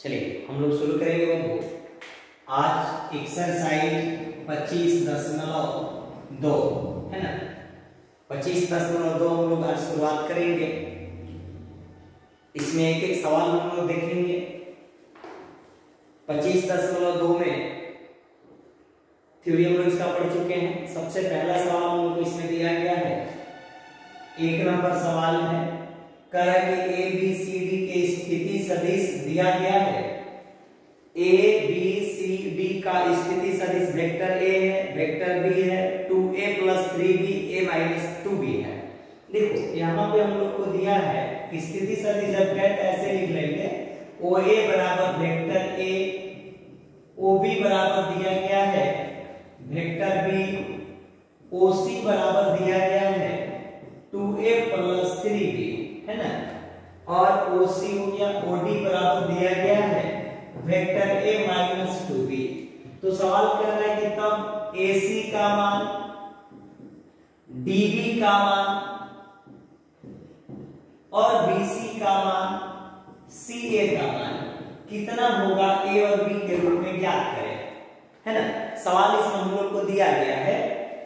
चलिए हम लोग शुरू करेंगे बंधु। आज एक्सरसाइज 25.2 है ना, 25.2 हम लोग आज शुरुआत करेंगे। इसमें एक एक सवाल हम लोग देखेंगे। 25.2 में थ्योरी हम लोग इसका पढ़ चुके हैं। सबसे पहला सवाल हम लोग को इसमें दिया गया है, 1 नंबर सवाल है, कह रहा है कि ए बी सी डी के स्थिति सदिश दिया गया है। ए बी सी डी का स्थिति सदिश वेक्टर ए है, वेक्टर बी है, 2a + 3b a - 2b है। देखो यहाँ पे हम लोग को दिया है स्थिति सदिश, जब कहे तो ऐसे लिख लेंगे, OA बराबर वेक्टर ए, OB बराबर दिया गया है वेक्टर बी, OC बराबर दिया गया है 2a + 3b है ना, और OC हो गया, OD बराबर दिया गया है वेक्टर a - 2b। तो सवाल कर रहा है कि तब AC का मान, DB का मान और BC का मान, CA का मान कितना होगा A और B के रूप में ज्ञात करें, है ना। सवाल इसमें हम लोग को दिया गया है।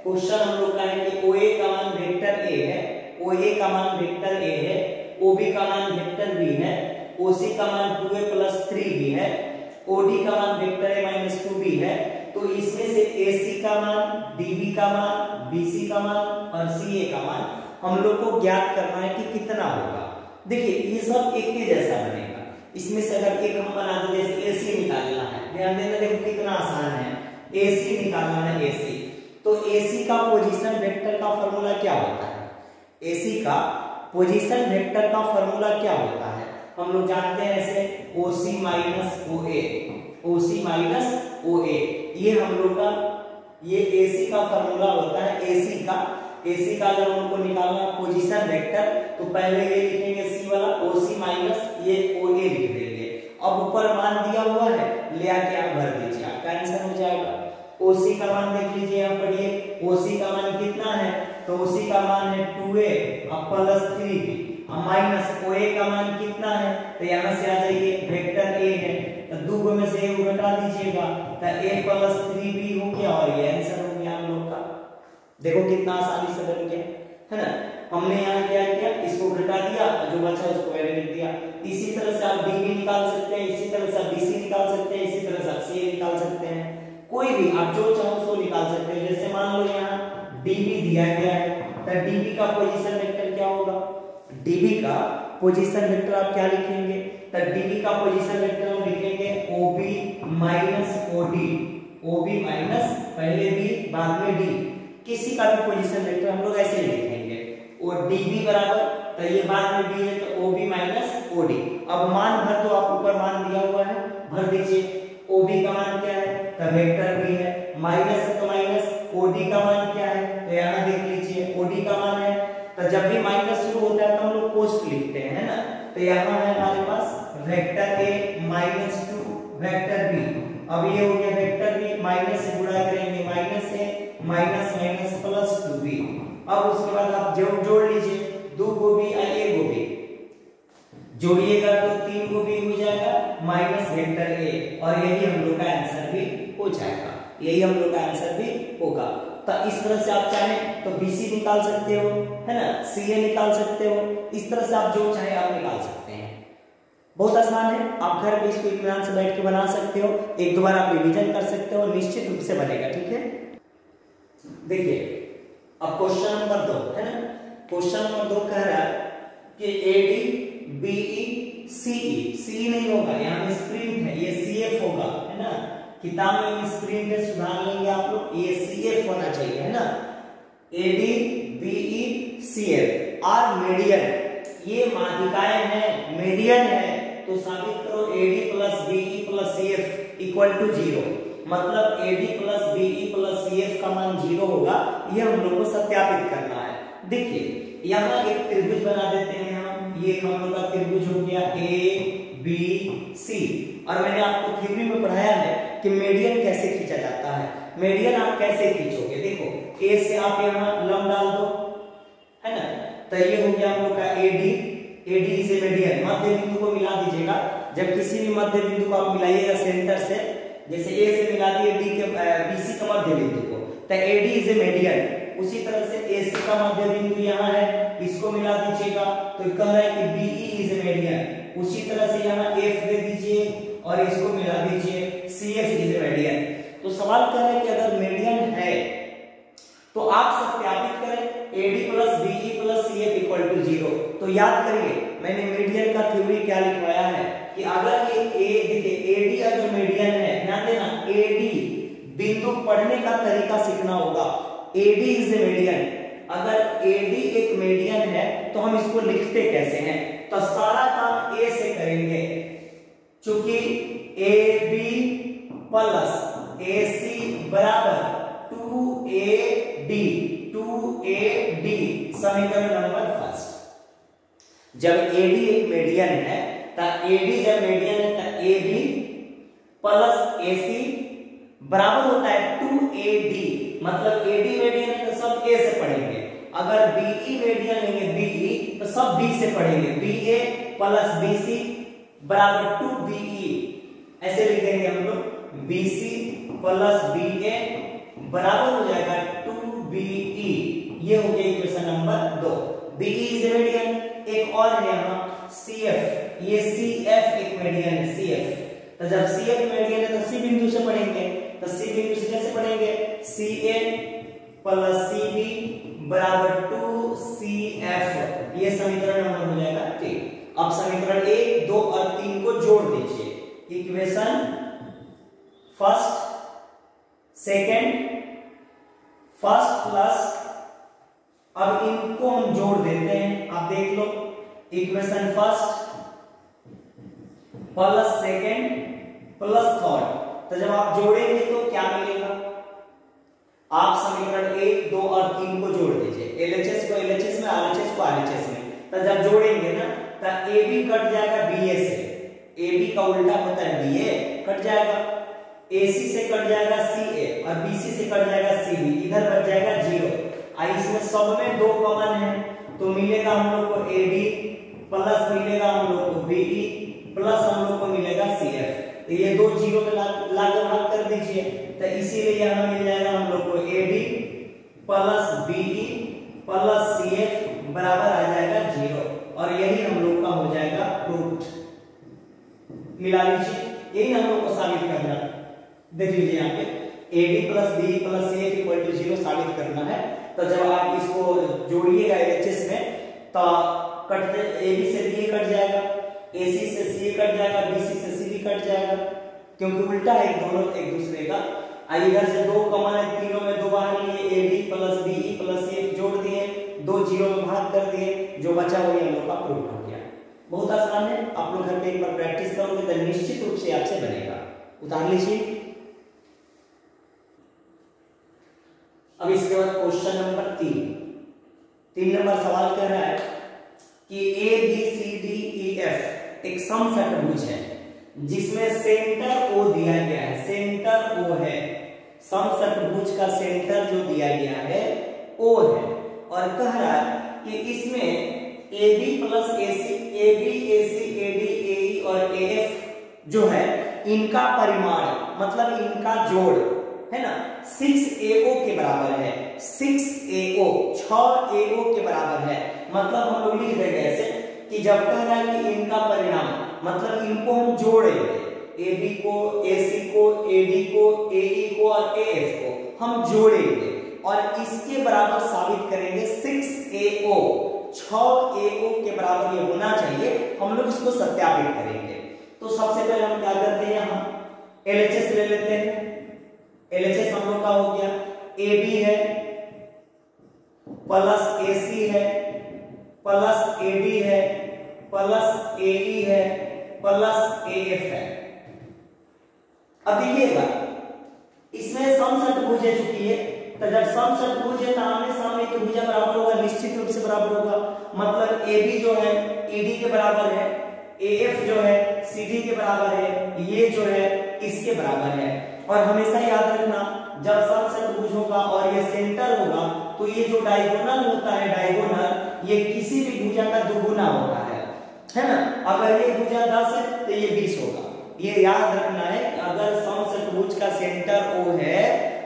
क्वेश्चन हम लोग का है कि OA का मान वेक्टर A है, OA का मान वेक्टर A है, OB का मान वेक्टर B है, OC का मान 2a + 3b है, OD का मान वेक्टर a - 2b है। तो इसमें से AC का मान, DB का मान, BC का मान और CA का मान हम लोग को ज्ञात करना है कि कितना होगा। देखिए ये सब एक के जैसा बनेगा। इसमें से अगर एक हम बना दे, जैसे AC निकालना है, ध्यान देना, देखो कितना आसान है। AC निकालना है, AC तो AC का पोजीशन वेक्टर का फॉर्मूला क्या होता है? AC का पोजीशन वेक्टर का फॉर्मूला क्या होता है? हम लोग जानते हैं ऐसे OC - OA, OC - OA, ये हम लोग का ये AC का फॉर्मूला होता है। AC का अगर हमको निकालना पोजीशन वेक्टर, तो पहले ये लिखेंगे C वाला, OC माइनस ये OA लिख देंगे। अब ऊपर मान दिया हुआ है, ले आके आप भर दीजिए, आपका आंसर हो जाएगा। OC का मान देख लीजिए, यहाँ पढ़िए, OC का मान कितना है? तो OC का मान है 2a + 3b माइनस OA का मान कितना है? तो यहाँ से आ जाइए, वेक्टर A है तो 2 में से a घटा दीजिएगा, तो a + 3b हो गया और ये आंसर हो गया हम लोग का। देखो कितना आसानी से बन गया, है ना। हमने यहाँ क्या किया, इसको घटा दिया, जो बचा उसको मैंने लिख दिया। इसी तरह से आप DB निकाल सकते हैं, इसी तरह से आप BC निकाल सकते हैं, इसी तरह से आप CA निकाल सकते हैं। कोई भी आप जो चाहो उसको निकाल सकते हैं। जैसे मान लो यहाँ DB दिया गया है, तो DB का पोजीशन वेक्टर क्या होगा? DB का पोजीशन वेक्टर आप क्या लिखेंगे? तो DB का पोजीशन वेक्टर हम लिखेंगे OB - OD, OB माइनस पहले B बाद में D। किसी का भी पोजीशन वेक्टर हम लोग ऐसे ही लिखेंगे, और DB बराबर, तो ये बाद में B है तो OB - OD। अब मान भर दो, आप ऊपर मान दिया हुआ है, भर दीजिए। OB का मान क्या है? तो वेक्टर B है, माइनस है तो माइनस, OD का मान क्या है? तो यहाँ देख लीजिए, OD का मान है, तो जब भी माइनस शुरू होता है तो हम लोग पोस्ट लिखते हैं, है ना। तो यहाँ है हमारे पास वेक्टर A - 2 वेक्टर B। अब ये हो गया वेक्टर B, माइनस से गुणा करेंगे, माइनस A माइनस + 2b। अब उसके बाद आप जोड़ लीजिए, 2 को B और 1 को B जोड़िएगा तो 3 को B हो जाएगा माइनस वेक्टर A, और यही हम लोग का आंसर भी हो जाएगा, यही हम लोग का आंसर भी होगा। तो इस तरह से आप चाहें तो BC निकाल सकते हो, है ना, CA निकाल सकते हो। इस तरह से आप जो चाहे आप निकाल सकते हैं। बहुत आसान है, आप घर पे इसको इत्मीनान से बैठ के बना सकते हो, एक दो बार आप रिवीजन कर सकते हो, निश्चित रूप से बनेगा, ठीक है। देखिए अब क्वेश्चन नंबर 2 है ना। क्वेश्चन नंबर 2 कह रहा है कि AD BE CE, CE नहीं होगा, यहाँ में स्प्रिंट है, ये CF होगा, है ना। किताब में स्प्रिंट है, सुधार लेंगे आप लोग, ये CF होना चाहिए, है ना। AD BE CF और मीडियन, ये माध्यिकाएं हैं, मीडियन है, तो साबित करो AD + BE + CF = 0। मतलब AD + BE + CF का मान 0 होगा, ये हम लोग को सत्यापित करना है। देखिए यहाँ एक त्रिभुज बना देते हैं हम, ये हम लोग का त्रिभुज हो गया ABC, और मैंने आपको थ्योरी में पढ़ाया है कि मीडियन कैसे खींचा जाता है। मीडियन आप कैसे खींचोगे? देखो A से आप यहाँ लंब डाल दो, है ना, तो ये हो गया हम लोग का AD से मीडियन, मध्य बिंदु को मिला दीजिएगा जब किसी भी मध्य बिंदु को आप मिलाइएगा सेंटर से, जैसे ए से मिला दिए डी के बीसी का मध्य बिंदु को, तो एडी इज ए मीडियन। उसी तरह से एसी का मध्य बिंदु यहाँ है, इसको मिला दीजिएगा तो कह रहा है कि बीई इज ए मीडियन। उसी तरह से यहाँ एफ दे दीजिए और इसको मिला दीजिए, सीएफ इज ए मीडियन। तो सवाल कह रहा है कि अगर मीडियन है तो आप सत्यापित करें AD plus BE plus CF equal to 0। तो याद करिए मैंने मीडियन का थ्योरी क्या लिखवाया है कि अगर ये ए देखिए एडी अगर मीडियन है, ध्यान देना एडी बिंदु पढ़ने का तरीका सीखना होगा। एडी इज ए मीडियन, अगर एडी एक मीडियन है तो हम इसको लिखते कैसे हैं, तो सारा काम ए से करेंगे, चूंकि ए बी प्लस ए सी बराबर 2AD समीकरण नंबर फर्स्ट। जब AD एक मीडियन है तो AD जब मीडियन है तो AB प्लस AC बराबर होता है 2AD, मतलब AD मीडियन है तो सब A से पढ़ेंगे। अगर BE मीडियन लेंगे BE तो सब B से पढ़ेंगे, BA प्लस BC बराबर 2BE, ऐसे लिख देंगे हम लोग, BC प्लस BA बराबर हो जाएगा 2BE। ये हो गया equation number 2। BE is a median. एक और है यहाँ CF, ये CF एक मीडियन है CF। तो जब CF मीडियन है तो C बिंदु से पढ़ेंगे, तो C बिंदु से कैसे पढ़ेंगे, CA प्लस CB बराबर 2CF। ये समीकरण नंबर हो जाएगा 3। अब समीकरण 1, 2 और 3 को जोड़ दीजिए। Equation first second first plus, अब इनको हम जोड़ देते हैं। आप देख लो equation first plus second plus third, तो जब आप जोड़ेंगे तो क्या मिलेगा, आप समीकरण 1, 2 और 3 को जोड़ दीजिए, LHS को LHS में, RHS को RHS में। तो जब जोड़ेंगे ना तो AB कट जाएगा BA से, AB का उल्टा होता है BA, कट जाएगा, AC से कट जाएगा CA और BC से कट जाएगा CB, इधर बच जाएगा 0। इसमें सब में 2 कॉमन है तो मिलेगा हम लोग को AB प्लस मिलेगा हम लोग को BE प्लस हम लोग को मिलेगा CF। तो ये 2 0 में लाकर भाग कर दीजिए, तो इसीलिए यहाँ मिल जाएगा हम लोग को AD plus BE plus CF बराबर आ जाएगा 0, और यही हम लोग का हो जाएगा प्रूफ। मिला लीजिए, यही हम लोग को साबित करना। देख लीजिए यहाँ पे AD plus BE plus CF equal to 0 साबित करना है। तो जब आप इसको जोड़िएगा LHS में तो कटते AB से BA कट जाएगा, AC से CA कट जाएगा, BC से CB कट जाएगा, क्योंकि उल्टा है दोनों एक दूसरे का। इधर से 2 कॉमन है, तीनों में 2 बाहर लिए, AD plus BE plus CF जोड़ दिए, 2 0 में भाग कर दिए, जो बचा वही हम लोग का प्रूफ हो गया। बहुत आसान है, आप लोग घर पे एक बार प्रैक्टिस करोगे तो निश्चित रूप से आपसे बनेगा। उतार लीजिए। अब इसके बाद क्वेश्चन नंबर 3 नंबर सवाल कह रहा है कि ABCDEF एक समषट्भुज है जिसमें सेंटर O दिया गया है, सेंटर O है, समषट्भुज का सेंटर जो दिया गया है O है, और कह रहा है कि इसमें AB plus AC, AB AC AD AE और AF जो है इनका परिमाण मतलब इनका जोड़ है ना 6AO के बराबर है, 6AO 6AO के बराबर है। मतलब हम लोग लिख देंगे ऐसे कि जब कह रहा है कि इनका परिणाम मतलब इनको हम जोड़ेंगे, AB को AC को AD को AE को और AF को हम जोड़ेंगे और इसके बराबर साबित करेंगे 6AO 6AO के बराबर ये होना चाहिए। हम लोग इसको सत्यापित करेंगे। तो सबसे पहले हम क्या करते हैं, यहाँ LHS ले लेते हैं। LHS हम लोग का हो गया AB है प्लस AC है प्लस AD है प्लस AE है प्लस AF है। अब देखिएगा इसमें समषट्भुज है, चूंकि है तो जब समषट्भुज है तो आमने सामने की भुजा बराबर होगा, निश्चित रूप से बराबर होगा। मतलब AB जो है ED के बराबर है, AF जो है CD के बराबर है, ये जो है इसके बराबर है। और हमेशा याद रखना जब समषट्भुज होगा और ये सेंटर होगा तो ये जो डायगोनल होता है, डायगोनल ये किसी भी भुजा का दुगुना होता है। है ना। अगर ये भुजा 10 है तो ये 20 होगा। ये याद रखना है कि अगर समचतुर्भुज का सेंटर O है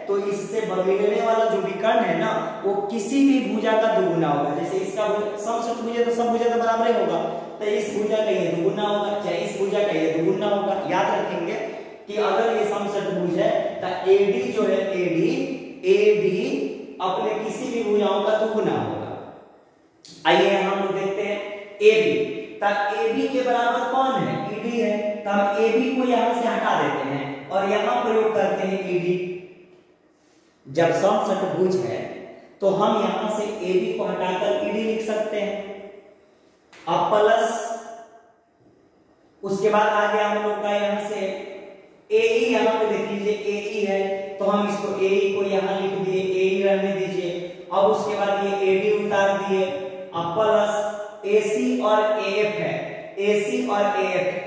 तो इससे मिलने वाला जो विकर्ण है ना वो किसी भी भुजा का दुगुना होगा। जैसे इसका समचतुर्भुज है तो सब भुजा तो बराबर ही होगा, तो इस भुजा का ये दुगुना होगा, चाहे इस भुजा का ये दुगुना होगा। याद रखेंगे कि अगर ये समचतुर्भुज है तो AD जो है AD अपने किसी भी भुजाओं का दुगुना होगा। आइए हम लोग देखते हैं AB, तब AB के बराबर कौन है? ED है, तो हम AB को यहां से हटा देते हैं और यहां प्रयोग करते हैं ED। जब समचतुर्भुज है तो हम यहां से AB को हटाकर ED लिख सकते हैं। अब प्लस उसके बाद आ गया हम लोग का यहां से AE, यहां पे देख लीजिए AE है तो हम इसको AE को यहां लिख दिए, AE रहने दीजिए। अब उसके बाद ये AD उतार दिए, अब प्लस AC और AF है, AC और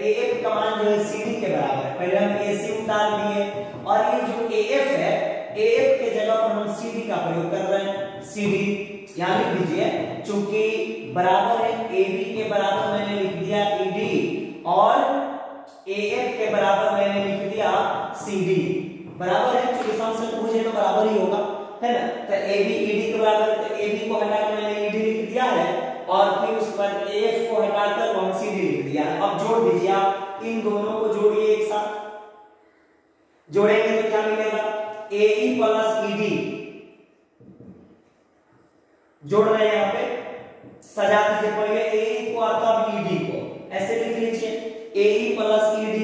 AF का मान जो है CD के बराबर है। पहले हम AC उतार दिए और ये जो AF है AF के जगह पर हम CD का प्रयोग कर रहे हैं, CD यहां लिख दीजिए। चूंकि बराबर है AB के बराबर मैंने लिख दिया ED और AF के बराबर मैंने लिख दिया CD, बराबर है, चूंकि समचतुर्भुज है तो बराबर ही होगा, है ना। तो AB ED के बराबर, तो AB को हटाकर मैंने ED लिख दिया है और फिर उस पर AF को हटाकर वहां CD लिख दिया है। अब जोड़ दीजिए, आप इन दोनों को जोड़िए एक साथ, जोड़ेंगे तो क्या मिलेगा? AE प्लस ED, जोड़ रहे हैं यहाँ पे, सजा दीजिए पहले AE को और तब ED को, ऐसे लिख लीजिए AE प्लस ED।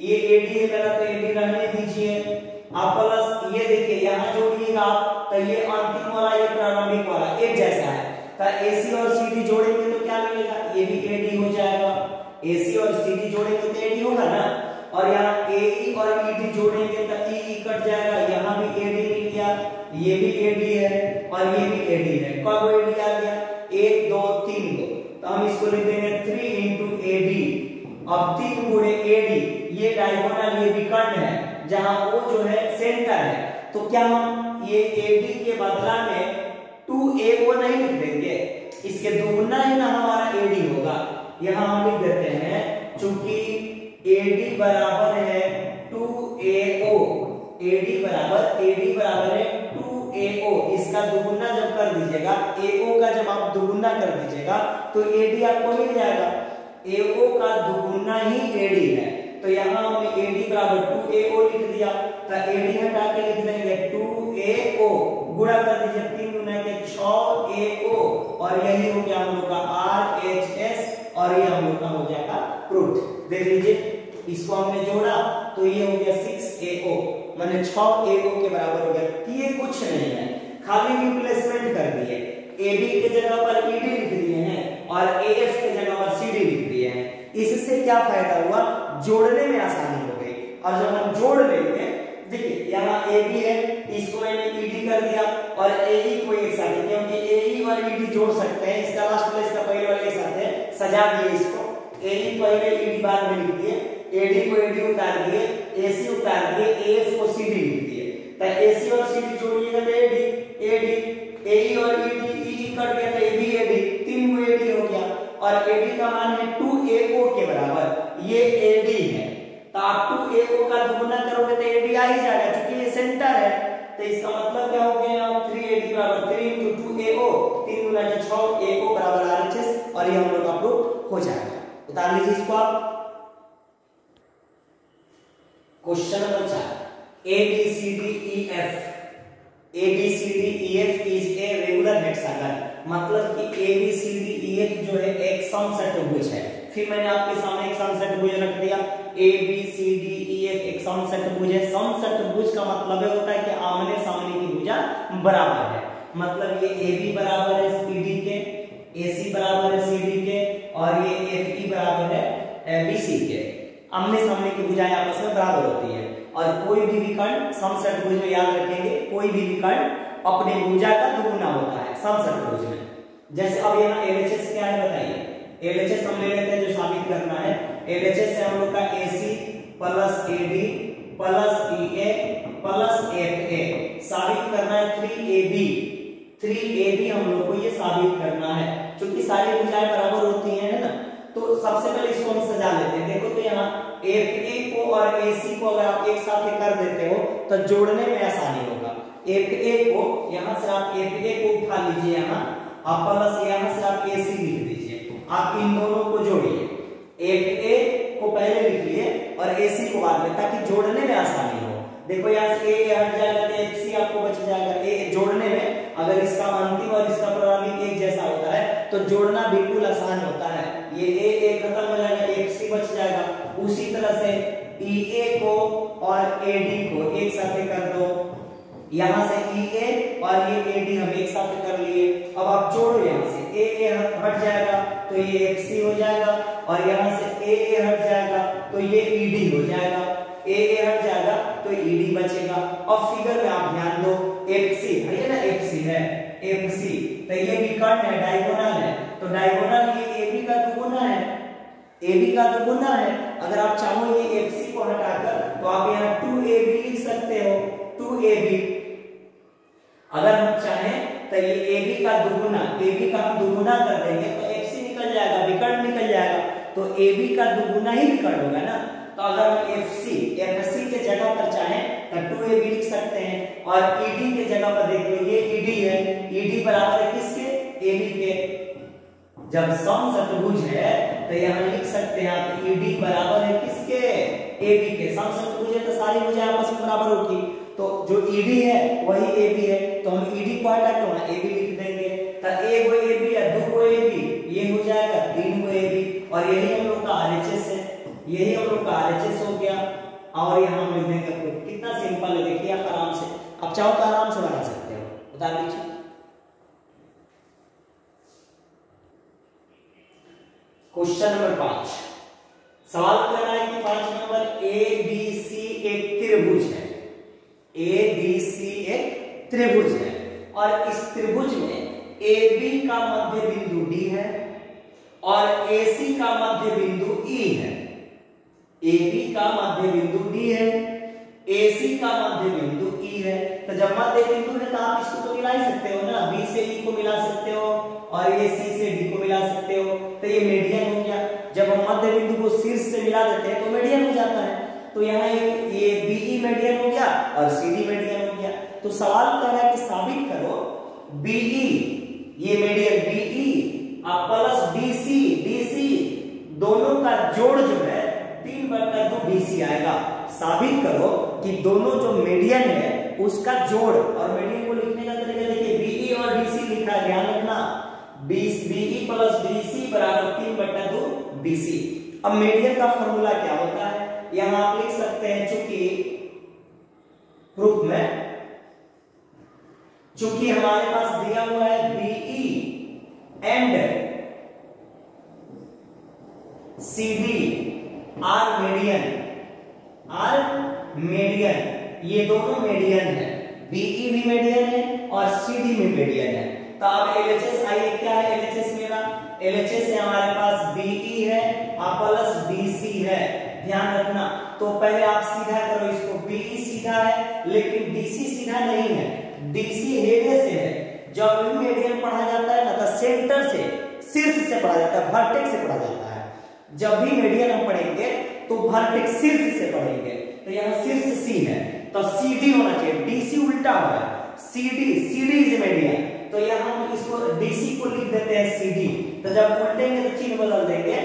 ये AD है मेरा तो AD रहने दीजिए, आप प्लस ये देखिए यहां जोड़िएगा तो ये अंतिम वाला ये प्रारंभिक वाला एक जैसा है, तो AC और CD जोड़ेंगे तो क्या मिलेगा? ये भी AD हो जाएगा। AC और CD जोड़ेंगे तो AD होगा ना, और यहाँ AE और ED जोड़ेंगे तो EE कट जाएगा, यहाँ भी AD मिल गया, ये भी AD है और ये भी AD है। कब AD आ गया? 1 2 3 2, तो हम इसको लिख देंगे 3 into AD। अब 3 गुणे AD, ये डायगोनल ये विकर्ण है जहां O जो है सेंटर है, तो क्या हम ये AD के बदला में 2AO नहीं लिख देंगे? इसके दुगुना ही ना हमारा AD होगा। यहां हम लिख देते हैं चूंकि AD बराबर है 2AO, AD बराबर है 2AO, इसका दुगुना जब कर दीजिएगा, AO का जब आप दुगुना कर दीजिएगा तो AD आपको मिल जाएगा। AO का दुगुना ही AD है, तो यहाँ हमने AD बराबर 2AO लिख दिया, तो AD हटा के लिख देंगे 2AO, गुणा कर दीजिए 3 गुना के 6AO और यही हो गया हम लोग का RHS और ये हम लोग का हो जाएगा प्रूफ। देख लीजिए इसको हमने जोड़ा तो ये हो गया 6AO, माने 6AO के बराबर हो गया। ये कुछ नहीं है, खाली रिप्लेसमेंट कर दिए, AB के जगह पर ED लिख दिए हैं और AF के जगह पर CD लिख दिए हैं। इससे क्या फायदा हुआ? जोड़ने में आसानी हो गई। और जब हम जोड़ लेंगे, देखिए यहाँ AB है, इसको मैंने ED कर दिया और AE को एक साथ, क्योंकि AE और ED जोड़ सकते हैं, इसका लास्ट वाला इसका पहले वाले एक साथ है, सजा दिए इसको, AE पहले ED बाद में लिख दिए, AD को AD उतार दिए, AC उतार दिए, AF को CD लिख दिए, तो AC और CD जोड़िएगा तो AD, AE और ED कट गया तो AD, 3 को AD हो गया और AD का मान है 2AO के बराबर, ये AD है, तो आप 2AO का दुगुना करोगे तो AD आ ही जाएगा, क्योंकि ये सेंटर है। तो इसका मतलब क्या हो गया? 3AD बराबर 3 into 2AO, 3 गुना 6AO बराबर RHS और ये हम लोग का प्रूफ हो जाएगा। उतार लीजिए इसको आप। Question number 4, ABCDEF is a regular hexagon, मतलब कि ABCDEF जो है एक समचतुर्भुज है। फिर मैंने आपके सामने एक समचतुर्भुज रख दिया, ABCDEF एक समचतुर्भुज है। समचतुर्भुज का मतलब होता है कि आमने सामने की भुजा बराबर है, मतलब ये AB बराबर है CD के, AC बराबर है CD के और ये FE बराबर है BC के। आमने सामने की भुजाएं आपस में बराबर होती है और कोई भी विकर्ण समचतुर्भुज में, याद रखेंगे, कोई भी विकर्ण अपने भुजा का दुगुना होता है समचतुर्भुज में। जैसे अब यहाँ LHS क्या है बताइए? LHS हम ले लेते हैं जो साबित करना है। LHS से हम लोग का AC plus AD plus EA plus FA साबित करना है 3AB हम लोग को ये साबित करना है, क्योंकि सारी भुजाएं बराबर होती हैं, है ना। तो सबसे पहले इसको हम सजा लेते हैं। देखो तो यहाँ FA को और AC को अगर आप एक साथ कर देते हो तो जोड़ने में आसानी होगा। FA को यहाँ से आप FA को उठा लीजिए, यहाँ आप प्लस यहाँ से आप AC लिख दीजिए। आप इन दोनों को जोड़िए, FA को पहले लिख लिए और AC को बाद में, ताकि जोड़ने में आसानी हो। देखो यहाँ से A हट जाएगा तो FC आपको बच जाएगा। A जोड़ने में अगर इसका अंतिम और इसका प्रारंभिक एक जैसा होता है तो जोड़ना बिल्कुल आसान होता है। ये A खत्म हो जाएगा, FC बच जाएगा। उसी तरह से EA को और AD को एक साथ कर दो, यहाँ से EA और ये AD हम एक साथ कर लिए। अब आप जोड़ो, यहाँ से AA हट जाएगा तो ये FC हो जाएगा और यहाँ से AA हट जाएगा तो ये ED हो जाएगा। AA हट जाएगा तो ED बचेगा। अब फिगर में आप ध्यान दो, FC है ना, FC है, FC तो ये विकर्ण है, डायगोनल है, तो डायगोनल ये AB का दुगुना है, AB का दुगुना है। अगर आप चाहो ये FC को हटाकर तो आप यहाँ 2AB लिख सकते हो, 2AB। अगर हम चाहें तो ये AB का दुगुना, AB का हम दुगुना कर देंगे तो FC निकल जाएगा, विकर्ण निकल जाएगा, तो AB का दुगुना ही विकर्ण होगा ना। तो अगर हम FC के जगह पर चाहें तो 2AB लिख सकते हैं और ED के जगह पर देख लो, ये ED है, ED बराबर है किसके, AB के। जब समचतुर्भुज है तो यहाँ लिख सकते हैं आप ED बराबर है किसके, AB के। समचतुर्भुज है तो सारी भुजाएं आपस में बराबर होगी, तो जो ED है वही AB है, तो हम ED को हटा के वहां AB लिख देंगे। तो 1 गो AB है, 2 गो AB, ये हो जाएगा 3 गो AB, और यही हम लोग का RHS है, यही हम लोग का RHS हो गया। और यहाँ हम लिख देंगे, कितना सिंपल है, देखिए आप आराम से, आप चाहो तो आराम से बना सकते हो। बता दीजिए क्वेश्चन नंबर 5। सवाल कर रहा है कि 5 नंबर ABC एक त्रिभुज है, ABC एक त्रिभुज है और इस त्रिभुज में AB का मध्य बिंदु D है और AC का मध्य बिंदु E है। AB का मध्य बिंदु D है, AC का मध्य बिंदु E है। तो जब मध्य बिंदु है तो आप इसको तो मिला ही सकते हो ना, B से E को मिला सकते हो और ये C से D को मिला सकते हो, तो ये मीडियन हो गया। जब हम मध्य बिंदु को शीर्ष से मिला देते हैं तो मीडियन हो जाता है। तो यहाँ ये BE मीडियन हो गया और CD मीडियन हो गया। तो सवाल कह रहा है कि साबित करो BE, ये मीडियन BE और प्लस DC दोनों का जोड़ जो है 3/2 BC आएगा। साबित करो कि दोनों जो मीडियन है उसका जोड़, और मीडियन को लिखने का तरीका देखिए, BE और DC लिखा है, ध्यान रखना, BE प्लस DC बराबर 3/2 BC। अब मीडियन का फॉर्मूला क्या होता है, यहां आप लिख सकते हैं, प्रूफ में चूंकि हमारे पास दिया हुआ है BE and CD are median, ये दोनों मीडियन है, BE भी मीडियन है और CD भी मीडियन है। तो अब LHS आइए, क्या है LHS मेरा, LHS है हमारे पास BE है और प्लस DC है, ध्यान रखना। तो पहले आप सीधा करो इसको, BE सीधा है लेकिन DC सीधा नहीं है, DC हेडे से है। जब भी मीडियन पढ़ा जाता है ना तो सेंटर से, शीर्ष से पढ़ा जाता है, वर्टेक्स से पढ़ा जाता है। जब भी मीडियन हम पढ़ेंगे तो वर्टेक्स शीर्ष से पढ़ेंगे, तो यहाँ शीर्ष C है तो CD होना चाहिए, DC उल्टा हो रहा है, CD इज मीडियन, तो यहाँ हम इसको DC को लिख देते हैं CD। तो जब उल्टेंगे तो चिन्ह बदल देंगे,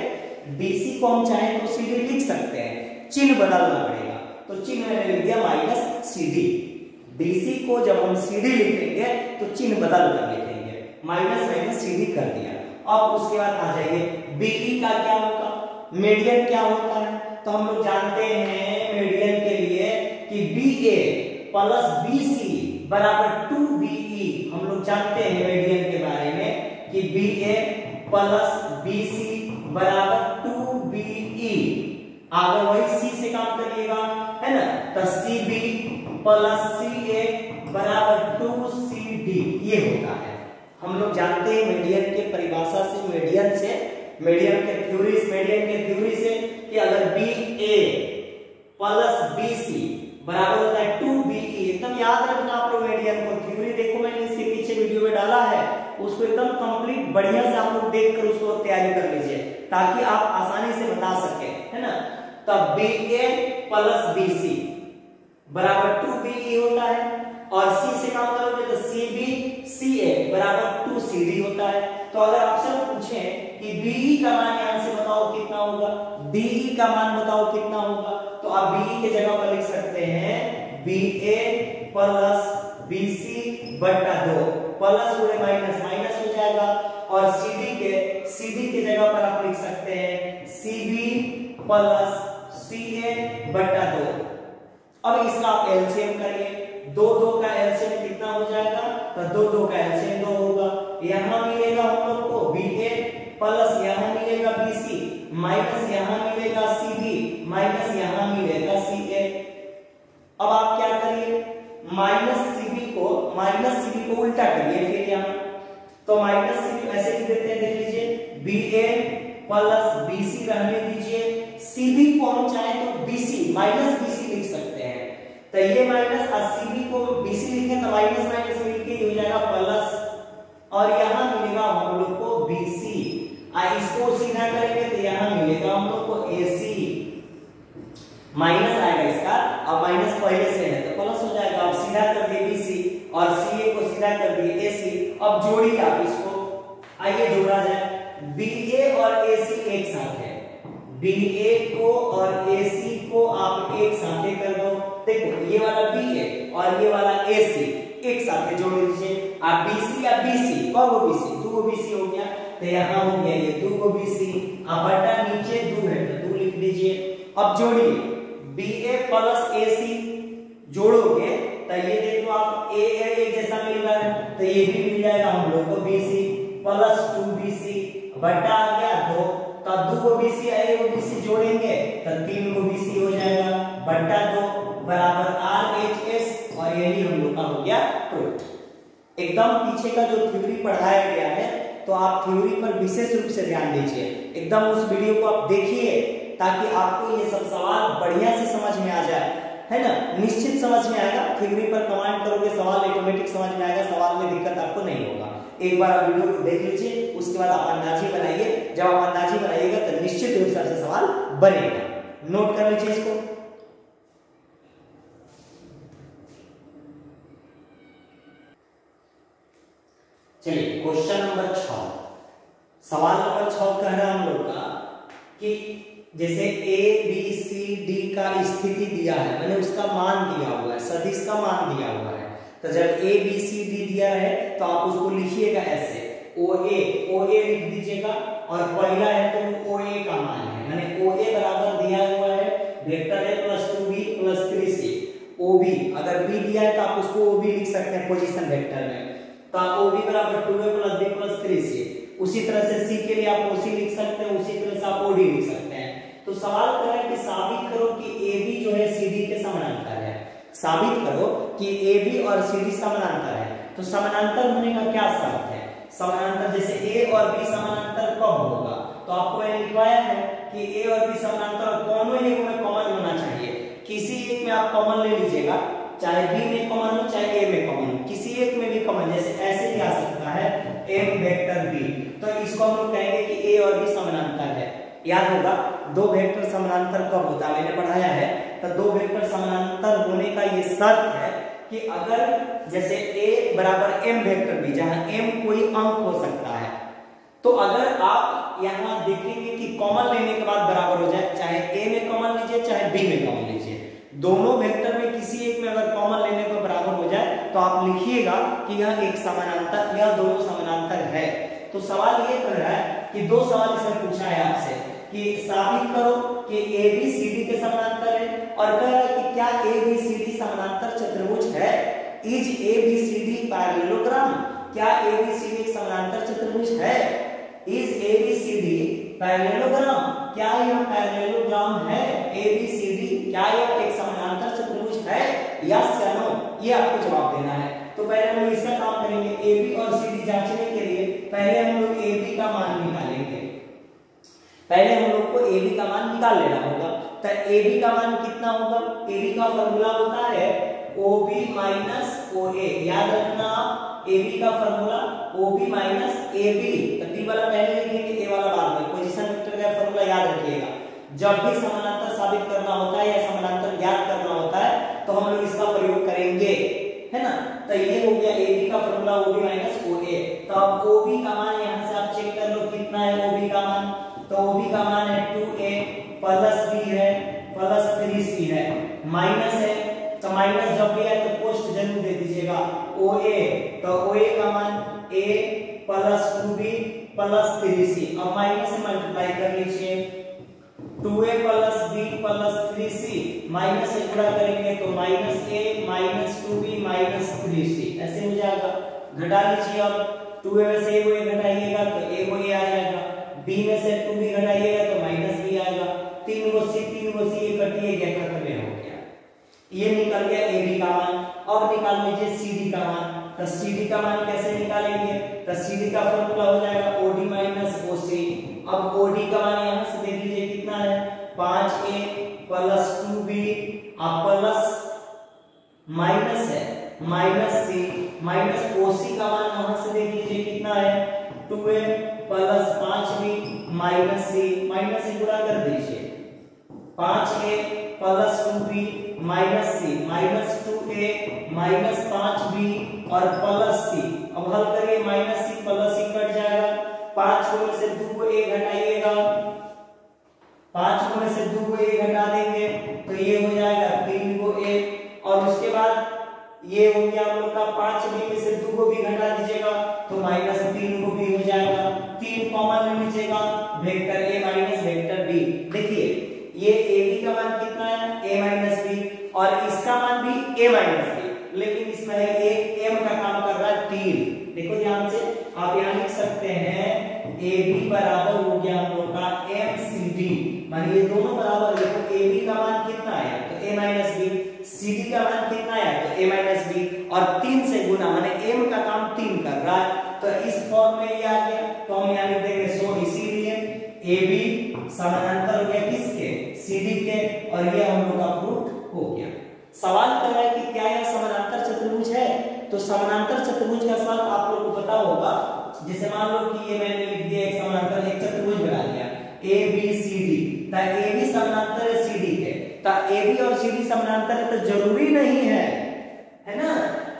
DC को हम चाहें तो CD लिख सकते हैं, चिन्ह बदलना पड़ेगा, तो चिन्ह मैंने लिख दिया -CD। DC को जब हम CD लिखेंगे तो चिन्ह बदल कर लिखेंगे, -CD कर दिया। अब उसके बाद आ जाइए BE का क्या होगा, मीडियन क्या होता है, तो हम लोग जानते हैं मीडियन के लिए कि BA प्लस BC बराबर 2BE। हम लोग जानते हैं मीडियन के बारे में कि BA प्लस BC बराबर 2BE। आगे वही C से काम करिएगा, है ना, तो CB प्लस CA बराबर 2CD ये होता है। हम लोग जानते हैं मीडियन के परिभाषा से, मीडियन के थ्योरी से कि अगर BA प्लस BC बराबर होता है 2BE। एकदम याद रखना आप लोग मीडियन को, थ्योरी देखो मैंने इसके पीछे वीडियो में डाला है, उसको एकदम कंप्लीट बढ़िया से आप लोग देखकर उसको तैयारी कर लीजिए। ताकि आप आसानी से बता सके, है ना। तब BA प्लस BC बराबर 2BE होता है, और C से काम करोगे तो CA बराबर 2CD होता है। तो अगर आपसे पूछे कि BE का मान यहां से बताओ कितना होगा, BE का मान बताओ कितना होगा, तो आप BE के जगह पर लिख सकते हैं BA प्लस BC बटा 2, प्लस पूरे माइनस माइनस हो जाएगा, और CD के जगह पर आप लिख सकते हैं CB प्लस CA बटा 2। अब इसका आप एलसीएम करिए, 2 का एलसीएम कितना हो जाएगा, तो 2 का एलसीएम 2 होगा। यहां मिलेगा हम लोग को BA प्लस यहां मिलेगा BC माइनस यहां मिलेगा CB माइनस यहां मिलेगा CA। अब आप क्या करिए, माइनस CB को उल्टा करिए फिर यहां, तो माइनस CB ऐसे लिख देते हैं, देख लीजिए BA प्लस BC रहने दीजिए, CB को हम चाहे तो BC माइनस BC लिख सकते हैं, तो ये माइनस और CB को BC लिखें तो माइनस माइनस मिलके हो जाएगा प्लस, और यहां मिलेगा हम लोग को BC, इसको सीधा करेंगे तो यहां मिलेगा हम लोग को AC, माइनस आएगा इसका, अब माइनस पहले से है तो प्लस हो जाएगा। अब सीधा कर दिए BC और CA को सीधा कर दिए AC। अब जोड़िए आप इसको, आइए जोड़ा जाए, BA और AC एक साथ है, BA को और AC को आप एक साथ कर दो, देखो ये वाला BA और ये वाला AC एक साथ जोड़ लीजिए। आप BC या BC कौन BC, 2 BC हो गया, तो यहाँ हो गया ये 2 BC, अब बटा नीचे 2 है तो 2 लिख दीजिए। अब जोड़िए BA प्लस AC जोड़ोगे तो ये देखो आप A एक जैसा मिल रहा है, तो ये भी मिल जाएगा हम लोग को BC प्लस 2BC बटा आ गया 2, तो 2 BC और BC जोड़ेंगे तो 3 BC हो जाएगा बटा 2 बराबर RHS, और यही हम लोग का हो गया प्रूफ। एकदम पीछे का जो थ्योरी पढ़ाया गया है तो आप थ्योरी पर विशेष रूप से ध्यान दीजिए, एकदम उस वीडियो को आप देखिए ताकि आपको ये सब सवाल बढ़िया से समझ में आ जाए, है ना। निश्चित समझ में आएगा, थ्योरी पर कमांड करोगे सवाल ऑटोमेटिक समझ में आएगा, सवाल में दिक्कत आपको नहीं होगा। एक बार आप वीडियो को देख लीजिए, उसके बाद आप अंदाजी बनाइए, जब आप अंदाजी बनाइएगा तो निश्चित रूप से सवाल बनेगा। नोट कर लीजिए इसको। चलिए क्वेश्चन नंबर 6, सवाल नंबर 6 कह रहा है हम लोग का कि जैसे A B C D का स्थिति दिया है, मैंने उसका मान दिया हुआ है, सदिश का मान दिया हुआ है, तो जब A B C D दिया है तो आप उसको लिखिएगा ऐसे, OA लिख दीजिएगा, और पहला है तो OA का मान है, मैंने OA बराबर दिया हुआ है vector A plus 2B plus 3C, OB अगर B दिया है तो आप उसको OB लिख सकते हैं पोजीशन वेक्टर में, तो OB बराबर 2A plus B plus 3C। उसी तरह से C के लिए आप OC लिख सकते हैं, उसी तरह से आप OD लिख सकते हैं। तो सवाल कर रहा है कि साबित करो कि AB जो है CD के समानांतर है, साबित करो कि AB और CD समानांतर है। तो समानांतर होने का क्या शर्त है, समानांतर जैसे A और B समानांतर कब होगा, तो आपको मैंने लिखवाया है कि A और B समानांतर दोनों एक में कॉमन होना चाहिए, किसी एक में आप कॉमन ले लीजिएगा, चाहे B में कॉमन हो चाहे A में कॉमन हो, किसी एक में भी कॉमन, जैसे ऐसे भी आ सकता है M वेक्टर B, तो इसको हम लोग कहेंगे कि A और B समानांतर है। याद होगा 2 वेक्टर समानांतर कब होता है, मैंने पढ़ाया है, तो 2 वेक्टर समानांतर होने का ये शर्त है कि अगर जैसे A बराबर M वेक्टर B, जहां M कोई अंक हो सकता है, तो अगर आप यहां देखेंगे कि कॉमन लेने के बाद बराबर हो जाए, चाहे A में कॉमन लीजिए चाहे B में कॉमन लीजिए, दोनों वेक्टर में किसी एक में अगर कॉमन लेने पर बराबर हो जाए तो आप लिखिएगा कि यह एक समानांतर, यह दोनों समानांतर है। तो सवाल ये कर रहा है कि 2 सवाल इसमें पूछा है आपसे कि साबित करो कि ABCD के समानांतर है, और कह रहा है कि क्या ABCD समानांतर चतुर्भुज है, इज ABCD पैरेललोग्राम, क्या ABCD एक समानांतर चतुर्भुज है, इज ABCD पैरेललोग्राम, क्या यह पैरेललोग्राम है, ABCD क्या यह एक समानांतर चतुर्भुज है, यस या नो, ये आपको जवाब देना है। तो पहले हम इसका काम करेंगे, AB और CD जांचने के लिए पहले हम लोग AB का मान निकालेंगे, पहले हम लोग को AB का मान निकाल लेना होगा। तो AB का मान कितना होगा, AB का फॉर्मूला होता है OB माइनस OA, याद रखना ए बी का formula O B minus A B, तो डी वाला पहले लिखेंगे, ए वाला बाद में। पोजीशन वेक्टर का फॉर्मूला याद रखिएगा, जब भी समानांतर साबित करना होता है या समानांतर ज्ञात करना होता है तो हम लोग इसका प्रयोग करेंगे, है ना। तो ये हो गया ए बी का formula O B minus O ए। तो अब ओ बी का मान यहां से आप चेक कर लो कितना है ओ बी का मान, तो ओ बी का मान है 2a प्लस b है प्लस 3c है, माइनस है, तो माइनस जब भी आए तो पोस्ट जरूर दे दीजिएगा ओ ए, तो ओ ए का मान a plus 2b plus 3c। अब माइनस से मल्टीप्लाई कर लीजिए, 2a plus b plus 3c, minus से गुणा करेंगे तो minus a minus 2b minus 3c, ऐसे हो जाएगा। घटा लीजिए, अब 2a में से a घटाइएगा तो a आ जाएगा, b में से 2b घटाइएगा तो माइनस b आएगा, 3 को c कटिएगा, खत्म हो गया। ये निकल गया ए बी का मान। अब निकाल लीजिए सी डी का मान, तो सी डी का मान कैसे निकालेंगे, तो सी डी का फॉर्मूला हो जाएगा ओ डी माइनस ओ सी। अब ओ डी का मान यहां से देख लीजिए कितना है, 5a plus 2b plus minus है माइनस सी माइनस ओ सी का मान यहां से देख लीजिए कितना है, 2a प्लस 5b माइनस सी, माइनस से गुणा कर दीजिए, 5a प्लस 2b माइनस सी माइनस 2a माइनस 5b और प्लस सी। अब हल करिए, माइनस सी प्लस सी कट जाएगा, 5 को में से 2 को a घटाइएगा, 5 को में से 2 को a घटा देंगे तो ये हो जाएगा 3 को a, और उसके बाद ये हो गया हम लोग का 5b में से 2 को भी घटा दीजिएगा तो माइनस 3 को भी हो जाएगा, 3 कॉमन ले लीजिएगा, vector a minus vector b। देखिए ये ए बी का मान कितना है, a माइनस बी, और इसका मान भी a माइनस बी, लेकिन इसमें एक m का काम कर रहा है 3। देखो ध्यान से, आप यहाँ लिख सकते हैं ए बी बराबर हो गया हम लोग का एम सी डी, माने ये दोनों बराबर। देखो ए बी का मान कितना आया तो a minus B, C D का मान कितना आया तो a माइनस बी, और 3 से गुना, माने m का काम 3 कर रहा है, तो इस फॉर्म में ये आ गया। तो हम यहाँ लिख देंगे सो इसीलिए ए बी समानांतर हो गया किसके, सी डी के, और ये हम लोग का प्रूफ हो गया। सवाल कर रहा है कि क्या यह समानांतर चतुर्भुज है, तो समानांतर चतुर्भुज का सवाल आप लोगों को पता होगा। जैसे मान लो कि ये मैंने लिख दिया एक समानांतर एक चतुर्भुज बना दिया ए बी सी डी, तो ए बी समानांतर है सी डी के, तो ए बी और सी डी समानांतर है, तो जरूरी नहीं है ना,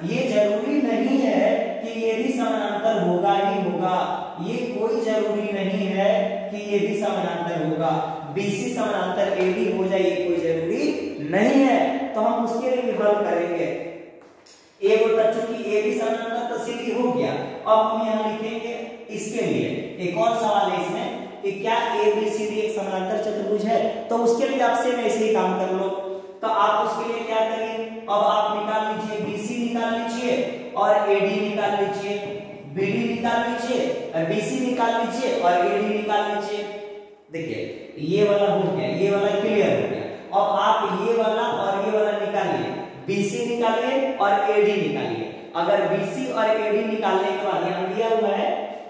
ये जरूरी नहीं है कि ये भी समानांतर होगा ही होगा, ये कोई जरूरी नहीं है कि ये भी समानांतर होगा, बीसी समानांतर एडी हो जाए, ये कोई जरूरी नहीं है। तो हम उसके लिए हल करेंगे, ए को चूंकि ए भी समानांतर तो सीडी हो गया। अब हम यहाँ लिखेंगे इसके लिए एक और सवाल है इसमें कि क्या ए बी सी डी एक समानांतर चतुर्भुज है, तो उसके लिए आपसे ऐसे ही काम कर लो। तो आप उसके लिए क्या करिए, अब आप निकाल लीजिए बीसी निकाल लीजिए और एडी निकाल लीजिए, बीडी निकाल लीजिए और बीसी निकाल लीजिए और एडी निकाल लीजिए। देखिए ये वाला हो गया, ये वाला क्लियर हो गया। अब आप ये वाला और ये वाला निकालिए, बीसी निकालिए और एडी निकालिए। अगर बीसी और एडी निकालने के बाद यहाँ दिया हुआ है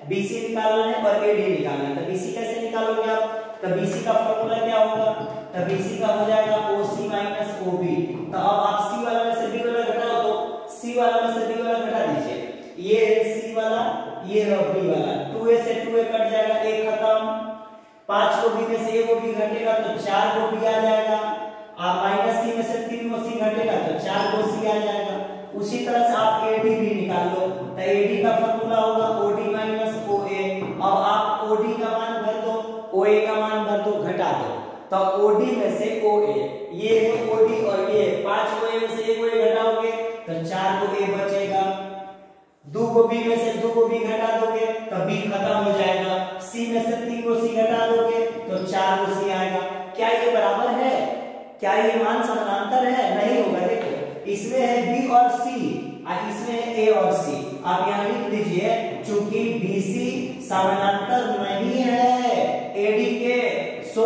बीसी निकालना है और एडी निकालना है, तो बीसी कैसे निकालोगे आप, तो बीसी का फॉर्मूला क्या होगा, तो बीसी का हो जाएगा ओसी माइनस ओबी। तो अब आप सी वाला में से बी वाला घटाओ, तो सी वाला में से बी वाला घटा दीजिए, ये है सी वाला, ये है बी वाला, 2a से 2a कट जाएगा, a खत्म, 5 को बी में से a को बी घटेगा तो 4 को बी आ जाएगा, आप माइनस सी में से 3 को सी घटेगा तो 4 को सी आ जाएगा। उसी तरह से आप एडी भी निकाल लो, तो एडी का फॉर्मूला होगा ओडी माइनस ओए। अब आप ओडी का मान भर दो, ओए का मान भर दो, घटा दो, तो ओडी में से ओए, ये है ओडी और ये 5 को ए में से 1 को ए घटाओगे तो 4 को ए बचेगा, 2 को बी में से 2 को बी घटा दोगे तो बी खत्म हो जाएगा, सी में से 3 को सी घटा दोगे तो 4 को सी आएगा। क्या ये बराबर है, क्या ये मान समानांतर है, नहीं होगा। देखो इसमें है बी और सी और इसमें है ए और सी, आप यहाँ लिख दीजिए चूंकि बीसी समानांतर नहीं है एडी के, so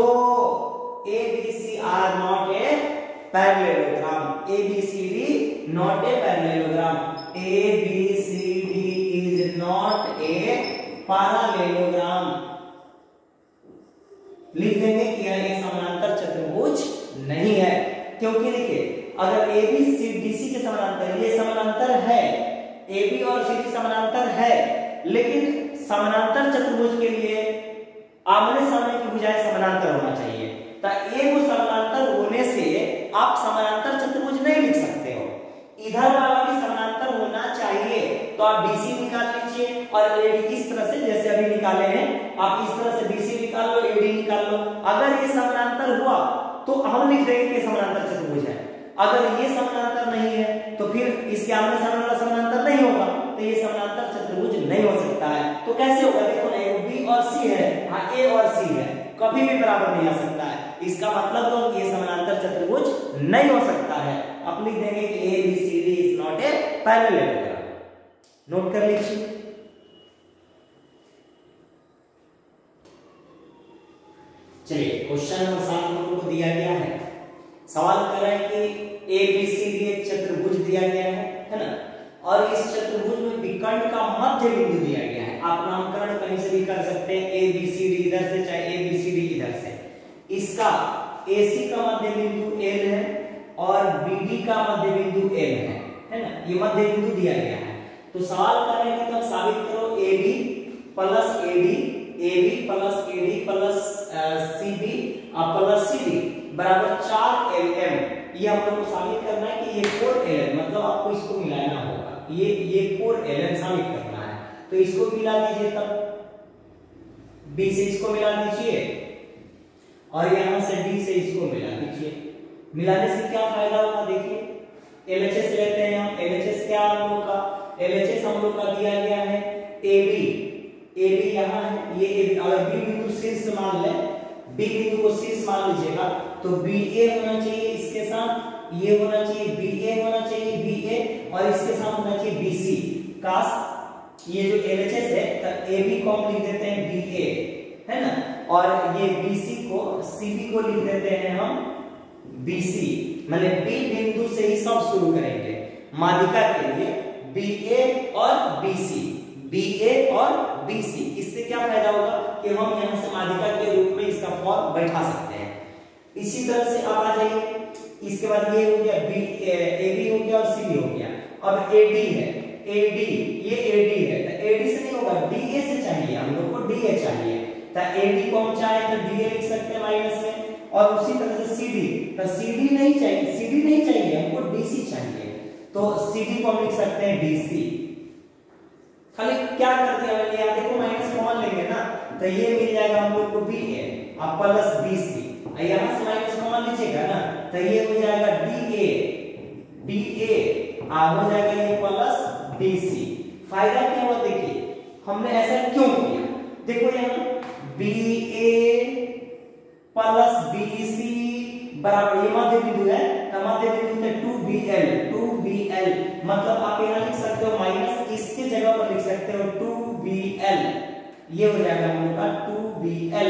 ABC are not a parallelogram, ABCD not a parallelogram, ABCD is not a parallelogram. लिख देंगे कि यह एक समानांतर चतुर्भुज नहीं है, क्योंकि देखिए अगर A B C D C के समानांतर ये समानांतर है, ए बी और सी डी समानांतर है, लेकिन समानांतर चतुर्भुज के लिए आमने सामने की भुजाएं समानांतर होना चाहिए। तो ए को समानांतर होने से आप समानांतर चतुर्भुज नहीं लिख सकते हो, इधर वाला भी समानांतर होना चाहिए। तो आप BC निकाल लीजिए और AD इस तरह से जैसे अभी निकाले हैं, आप इस तरह से BC निकाल लो, AD निकाल लो। अगर ये समानांतर हुआ तो हम लिख देंगे कि समानांतर चतुर्भुज है। अगर ये समानांतर नहीं है तो फिर इसके आमने सामने वाला समानांतर नहीं होगा, तो ये समानांतर चतुर्भुज नहीं हो सकता है। तो कैसे होगा, देखो ना, B और C है, हाँ A और C है, कभी भी बराबर नहीं आ सकता है। इसका मतलब तो ये समानांतर चतुर्भुज नहीं हो सकता है। अब लिख देंगे कि ABCD is not a parallelogram. Note कर लीजिए। चलिए क्वेश्चन नंबर 7 हम लोग को दिया गया है। सवाल कर रहा है कि ABCD एक चतुर्भुज दिया गया है ना, और इस चतुर्भुज में विकर्ण का मध्य बिंदु दिया गया है। आप नामकरण कहीं से भी कर सकते हैं, ABCD इधर से चाहे ABCD इधर से। इसका AC का मध्य बिंदु L है और BD का मध्य बिंदु L है ना, ये मध्य बिंदु दिया गया है। तो सवाल कर रहे हैं कि तुम साबित करो AB plus AD, AB plus AD plus CB plus CD बराबर 4LM। ये हम लोग को साबित करना है कि ये 4LM, मतलब आपको इसको मिलाना होगा, ये 4LM साबित करना है। तो इसको मिला दीजिए, तब B से इसको मिला दीजिए और यहां से D से इसको मिला दीजिए। मिलाने से क्या फायदा होगा, देखिए LHS लेते हैं हम। LHS क्या हम लोग का, LHS हम लोग का दिया गया है AB यहाँ है, ये अगर B बिंदु शीर्ष मान ले, B बिंदु को शीर्ष मान लीजिएगा, तो BA होना चाहिए इसके साथ, ये होना चाहिए BA होना चाहिए BA, और इसके साथ होना चाहिए BC। काश ये जो LHS है तो AB को हम लिख देते हैं BA, है ना, और ये BC को CB को लिख देते हैं हम BC। माने B बिंदु से ही सब शुरू करेंगे माध्यिका के लिए, BA और BC, BA और BC। इससे क्या फायदा होगा कि हम यहां से माध्यिका के रूप में इसका फॉर्म बैठा सकते हैं। इसी तरह से अब आ जाइए, इसके बाद ये हो गया AB हो गया और CB हो गया। अब AD है, AD ये AD है, तो AD से नहीं होगा, DA से चाहिए, हम लोग को DA चाहिए। तो AD को हम चाहे तो DA लिख सकते हैं माइनस में, और उसी तरह से CD, तो CD नहीं चाहिए, हमको DC चाहिए, तो CD को हम लिख सकते हैं DC। खाली क्या कर दिया मैंने, यहाँ देखो माइनस कॉमन लेंगे ना, तो ये मिल जाएगा हम लोग को BA और प्लस BC, यहाँ से माइनस कॉमन लीजिएगा ना, तो ये हो जाएगा DA हो जाएगा ये प्लस BC। फायदा क्या हुआ, देखिए हमने ऐसा क्यों किया, देखो यहाँ BA प्लस BC बराबर, ये मध्य बिंदु है, तो मध्य बिंदु है 2BL, मतलब आप यहाँ लिख सकते हो माइनस, इसके जगह पर लिख सकते हो 2BL, ये हो जाएगा हम लोग का 2BL।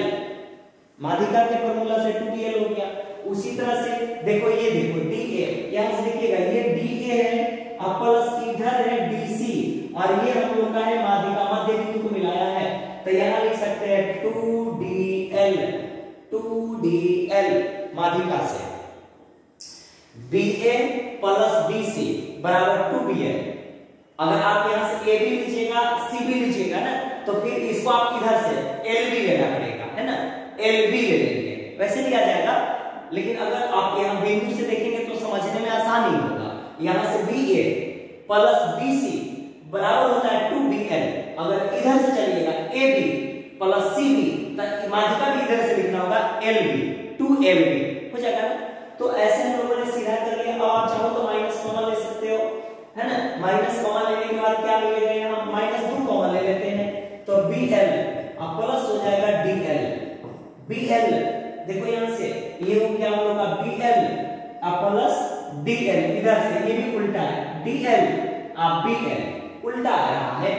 माध्यिका के फॉर्मूला से 2BL हो गया। उसी तरह से देखो, ये देखो DA, यहाँ से देखिएगा ये DA है और प्लस इधर है DC, और ये हम लोग का है माध्यिका, मध्य बिंदु को मिलाया है, तो यहाँ लिख सकते हैं 2DL माध्यिका से। BA प्लस BC बराबर 2BL। अगर आप यहाँ से AB लीजिएगा, CB लीजिएगा ना, तो फिर इसको आप इधर से LB लेना पड़ेगा, है ना, LB ले लेंगे, वैसे भी आ जाएगा। लेकिन अगर आप यहाँ बिंदु से देखेंगे तो समझने में आसानी होगा। यहाँ से BA प्लस BC बराबर होता है 2BL। अगर इधर से चलिएगा AB प्लस CB, तो माध्यिका भी इधर से लिखना होगा LB, 2LB हो जाएगा ना। तो ऐसे हम लोगों ने सीधा कर लिया। अब आप चाहो तो माइनस कॉमन ले सकते हो, है ना, माइनस कॉमन लेने के बाद क्या मिलेगा, यहाँ -2 कॉमन ले लेते हैं, तो BL अब प्लस हो जाएगा BL। देखो यहाँ से ये हो गया हम लोग का BL अब प्लस DL, इधर से ये भी उल्टा है, DL अब BL उल्टा आ रहा है।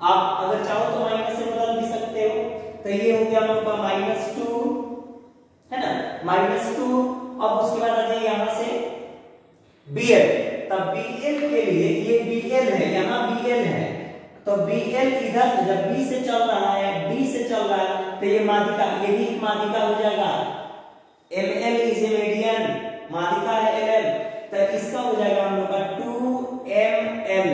आप अगर चाहो तो माइनस से बदल भी सकते हो, तो ये हो गया हम लोग का -2, है ना, -2। अब उसके बाद आ जाइए यहाँ से BL, तब BL के लिए ये BL है, यहाँ BL है, तो BL इधर से जब B से चल रहा है, D से चल रहा है, तो ये माध्यिका, ये भी एक माध्यिका हो जाएगा। ML इज ए मीडियन, माध्यिका है LL, तो इसका हो जाएगा हम लोग का 2ML,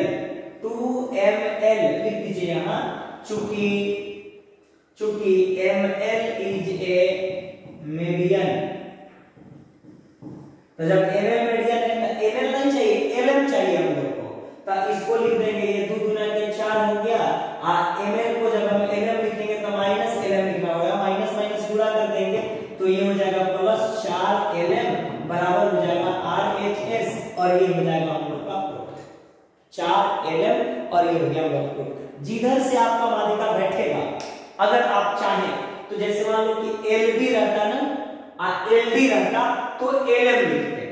तो जब एमएल मीडियन है तो एमएल नहीं चाहिए, एलएम चाहिए हम लोग को, तो इसको लिख देंगे, ये 2 गुना के 4 हो गया। एमएल को जब हम एलएम लिखेंगे तो माइनस एलएम लिखना होगा, माइनस माइनस गुणा कर देंगे तो ये हो जाएगा प्लस 4 एलएम बराबर हो जाएगा आरएचएस, और ये हो जाएगा हम लोग का 4 एलएम, और ये हो गया हम लोग को। जिधर से आपका माध्यिका बैठेगा अगर आप चाहें तो जैसे मान लो कि एलबी रहता ना, एलडी रहता तो एलएम लिखते,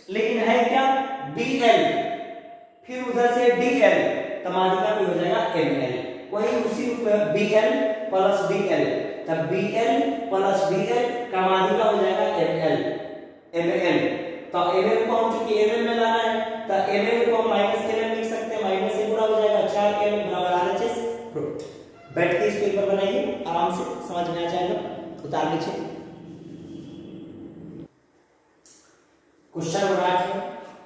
लेकिन है क्या बीएल, फिर उधर से डीएल, तो माध्यिका भी हो जाएगा एमएल। वही उसी बीएल प्लस डीएल, तब बीएल प्लस डीएल का माध्यिका हो जाएगा एमएल, एमएल। तो एमएल को हम चूंकि एमएल में लाना है तो एमएल को हम माइनस एलएम लिख सकते हैं, माइनस से गुणा हो जाएगा 4 एलएम बराबर आरएचएस। बैठ के इसको एक बार बनाइए, आराम से समझ में आ जाएगा। उतार लीजिए। क्वेश्चन नंबर 8 है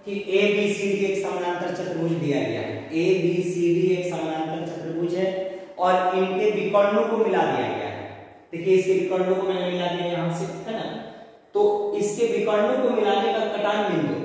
कि ABCD एक समानांतर चतुर्भुज दिया गया है। ABCD एक समानांतर चतुर्भुज है और इनके विकर्णों को मिला दिया गया है। देखिए इसके विकर्णों को मैंने मिला दिया यहां से, है ना। तो इसके विकर्णों को मिलाने का कटान बिंदु,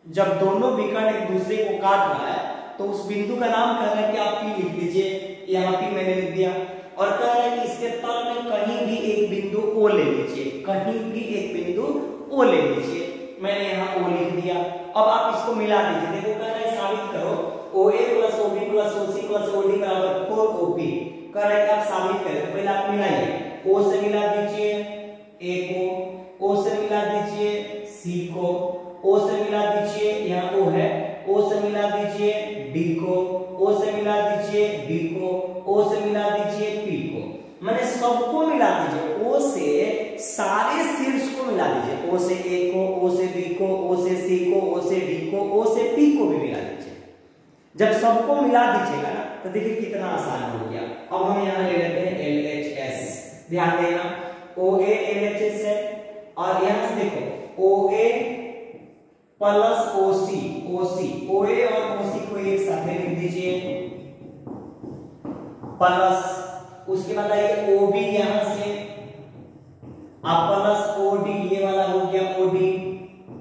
जब दोनों विकर्ण एक दूसरे को काट रहा है तो उस बिंदु का नाम कह रहा है कि आप P लिख लीजिए, यहाँ P मैंने लिख दिया, और कह रहा है कि इसके तल में कहीं भी एक बिंदु O ले लीजिए, कहीं भी एक बिंदु O ले लीजिए, मैंने यहाँ O लिख दिया। अब आप इसको मिला दीजिए, देखो कह रहा है साबित करो OA plus OB plus OC plus OD बराबर 4OP, कह रहा है कि आप साबित करें। तो पहले आप मिलाइए, O से मिला दीजिए A को, O से मिला दीजिए C को, O से मिला दीजिए यहाँ O है, O से मिला दीजिए D को, O से मिला दीजिए B को, O से मिला दीजिए P को, मैंने सबको मिला दीजिए। O से सारे शीर्ष को मिला दीजिए, O से A को, O से B को, O से C को, O से D को, O से P को भी मिला दीजिए। जब सबको मिला दीजिएगा ना तो देखिए कितना आसान हो गया। अब हम यहाँ ले लेते हैं LHS, ध्यान देना OA LHS है, और यहाँ से देखो OA प्लस OC, OA और OC को एक साथ लिख दीजिए, प्लस उसके बाद आइए OB यहां से आप प्लस OD, ये वाला हो गया OD,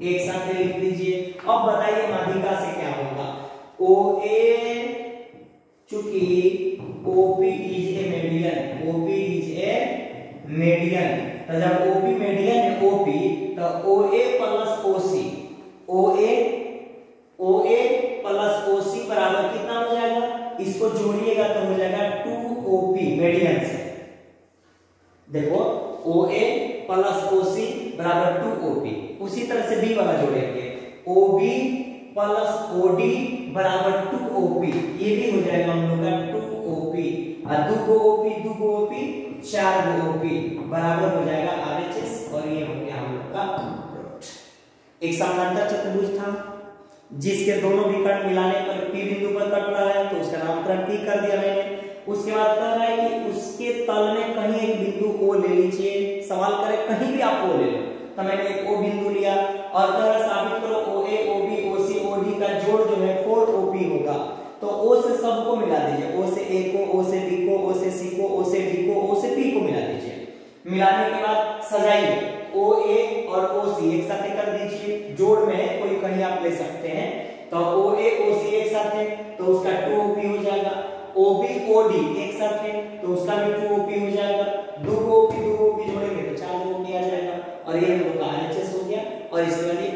एक साथ लिख दीजिए। अब बताइए माध्यिका से क्या होगा। OA चूंकि OP is a median, OP is a median, तो जब OP मीडियन है OP तो OA plus OC, OA plus OC बराबर कितना हो जाएगा, इसको जोड़िएगा तो हो जाएगा 2OP मीडियन से। देखो OA प्लस OC बराबर 2OP। उसी तरह से B वाला जोड़ेंगे, OB प्लस OD बराबर 2OP, ये भी हो जाएगा हम लोग का 2OP, और 2OP 4OP बराबर हो जाएगा RHS, और ये हो गया हम लोग का एक समानांतर चतुर्भुज था जिसके दोनों विकर्ण मिलाने पर P बिंदु पर कट रहा है, तो उसका नामकरण P कर दिया मैंने। उसके बाद कह रहा है कि उसके तल में कहीं एक बिंदु O ले लीजिए, सवाल करे कहीं भी आप O ले लो, तो मैंने एक O बिंदु लिया, और कह रहा साबित करो OA OB OC OD का जोड़ जो है 4OP होगा। तो O से सबको मिला दीजिए, O से A को, O से B को, O से C को, O से D को, O से P को मिला दीजिए। मिलाने के बाद सजाइए, OA और OC एक साथ कर दीजिए, जोड़ में है कोई कहीं आप ले सकते हैं, तो OA OC एक साथ है तो उसका 2OP हो जाएगा, OB OD एक साथ है तो उसका भी 2OP हो जाएगा, 2OP जोड़ेंगे तो 4OP आ जाएगा, और ये हम लोग का RHS हो गया। और इसके बाद एक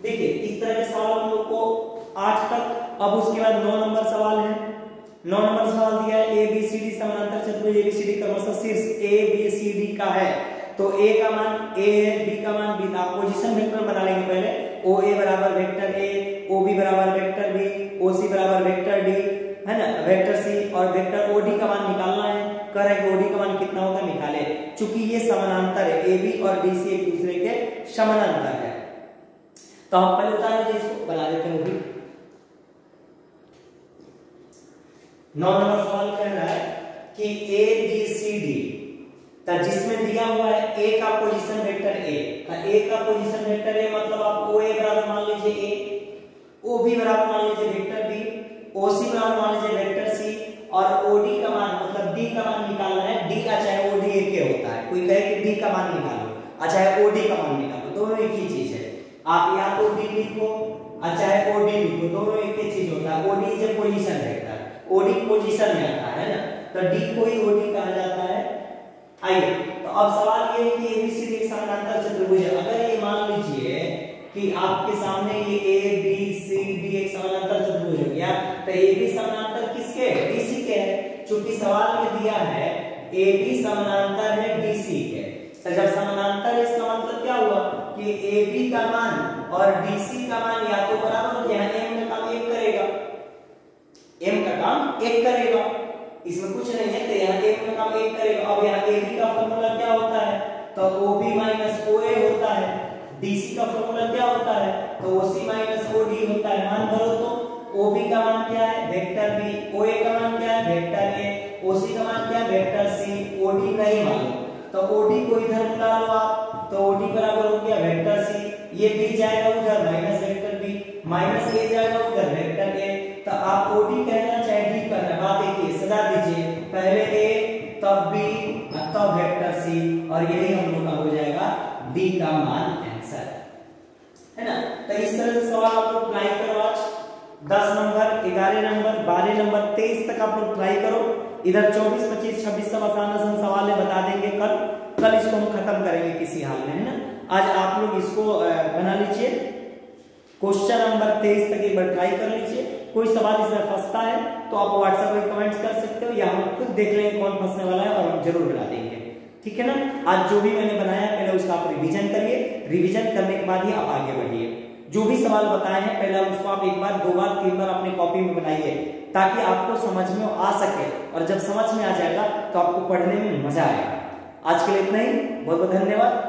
देखिए इस तरह के सवाल हम लोग को 8 तक। अब उसके बाद 9 नंबर सवाल है। 9 नंबर सवाल दिया है ABCD समानांतर चतुर्भुज ABCD क्रमशः शीर्ष ABCD का है, तो A का मान A है, B का मान B, आप पोजीशन वेक्टर बना लेंगे पहले, OA बराबर वेक्टर A, OB बराबर वेक्टर B, OC बराबर वेक्टर D, है ना, वेक्टर C, और वेक्टर OD का मान निकालना है। कह रहा है कि OD का मान कितना होगा, निकाले, चूंकि ये समानांतर है, AB और BC एक दूसरे के समानांतर है। तो हम पहले उतार लीजिए, इसको बना देते हैं। 9 नंबर सवाल कह रहा है कि ABCD जिसमें दिया हुआ है A का पोजीशन वेक्टर A, A का पोजीशन वेक्टर A मतलब आप OA बराबर मान लीजिए A, OB बराबर मान लीजिए वेक्टर B, OC बराबर मान लीजिए वेक्टर C, और OD का मान मतलब D का मान निकालना है। D का चाहे OD एक ही होता है, कोई कहे कि D का मान निकालो, अच्छा है OD का मान निकालो, दोनों एक ही चीज है। आप या तो डी लिखो चाहे ओडी लिखो, दोनों एक ही चीज होता है। OD is position vector, OD position में आता है ना, तो डी को ही ओडी कहा जाता है। आइए तो अब सवाल ये है कि एबीसीडी एक समानांतर चतुर्भुज है। अगर ये मान लीजिए कि आपके सामने ये ए बी सी डी एक समानांतर चतुर्भुज हो गया, तो ए बी समानांतर किसके है? डीसी के है। चूंकि सवाल में दिया है ए बी समानांतर है डीसी के, तो जब समानांतर है इसका मतलब क्या हुआ कि ए बी का मान और डीसी का मान या तो बराबर हो, यहाँ एम का काम एक करेगा, एम का काम एक करेगा, इसमें कुछ नहीं है, तो यहाँ एम का काम एक करेगा। अब यहाँ ए बी का फॉर्मूला क्या होता है? तो OB माइनस OA होता है। DC का फॉर्मूला क्या होता है? तो OC माइनस OD होता है। मान भरो तो OB का मान क्या है? वेक्टर B, OA का मान क्या है? वेक्टर A, OC का मान क्या है? वेक्टर C, OD नहीं मालूम, तो OD को इधर बुला लो आप, तो OD बराबर हो गया वेक्टर C, ये B जाएगा उधर minus vector B, minus A जाएगा उधर वेक्टर A, तो आप OD कहना चाहे D कहना, बात देखिए सजा दीजिए, पहले A तब B तब वेक्टर C, और यही हम लोग का हो जाएगा D का मान आंसर, है ना। तो इस तरह से सवाल आप लोग ट्राई करो, आज 10 नंबर 11 नंबर 12 नंबर 23 तक आप लोग ट्राई करो। इधर 24 25 26 सब आसान आसान सवाल है, बता देंगे कल इसको हम खत्म करेंगे किसी हाल में, है ना। आज आप लोग इसको बना लीजिए, क्वेश्चन नंबर 23 तक एक बार ट्राई कर लीजिए। कोई सवाल इसमें फंसता है तो आप व्हाट्सएप में कमेंट्स कर सकते हो, या हम खुद देख लेंगे कौन फंसने वाला है और हम जरूर बता देंगे, ठीक है ना। आज जो भी मैंने बनाया पहले उसका आप रिवीजन करिए, रिवीजन करने के बाद ही आप आगे बढ़िए। जो भी सवाल बताए हैं पहले उसको आप एक बार 2 बार 3 बार अपनी कॉपी में बनाइए, ताकि आपको समझ में आ सके, और जब समझ में आ जाएगा तो आपको पढ़ने में मजा आएगा। आज के लिए इतना ही, बहुत बहुत धन्यवाद।